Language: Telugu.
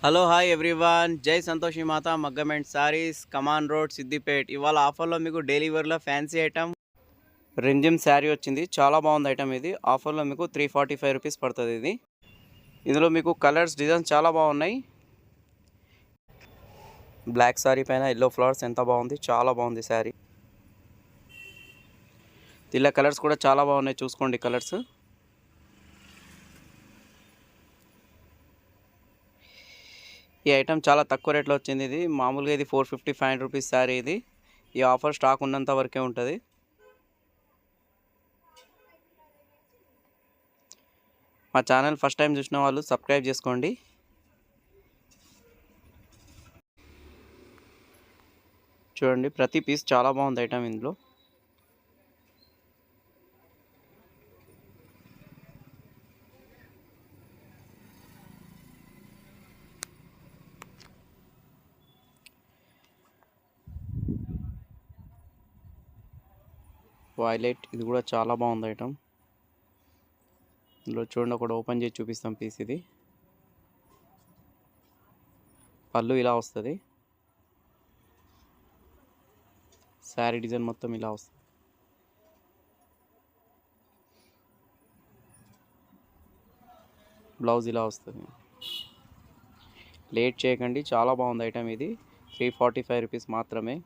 హలో హాయ్ ఎవ్రీవన్, జై సంతోషి మాత మగ్గం and saris, come on road, Siddipet. ఇవాళ ఆఫర్లో మీకు డైలీ వేర్లో ఫ్యాన్సీ ఐటమ్ రెంజిమ్ శారీ వచ్చింది. చాలా బాగుంది ఐటమ్ ఇది. ఆఫర్లో మీకు 345 రూపీస్ పడుతుంది ఇది. ఇందులో మీకు కలర్స్ డిజైన్స్ చాలా బాగున్నాయి. బ్లాక్ శారీ పైన ఎల్లో ఫ్లవర్స్ ఎంత బాగుంది, చాలా బాగుంది శారీ. ఇలా కలర్స్ కూడా చాలా బాగున్నాయి, చూసుకోండి కలర్స్. ఈ ఐటమ్ చాలా తక్కువ రేట్లో వచ్చింది. ఇది మామూలుగా ఇది 450-500 రూపీస్ శారీ ఇది. ఈ ఆఫర్ స్టాక్ ఉన్నంత వరకే ఉంటుంది. మా ఛానల్ ఫస్ట్ టైం చూసిన వాళ్ళు సబ్స్క్రైబ్ చేసుకోండి. చూడండి, ప్రతి పీస్ చాలా బాగుంది ఐటమ్ ఇందులో. వైలెట్, ఇది కూడా చాలా బాగుంది ఐటమ్. ఇందులో చూడండి, ఒకటి ఓపెన్ చేసి చూపిస్తాం పీస్. ఇది పళ్ళు ఇలా వస్తుంది. శారీ డిజైన్ మొత్తం ఇలా వస్తుంది. బ్లౌజ్ ఇలా వస్తుంది. లేట్ చేయకండి, చాలా బాగుంది ఐటమ్ ఇది. 345 రూపీస్ మాత్రమే.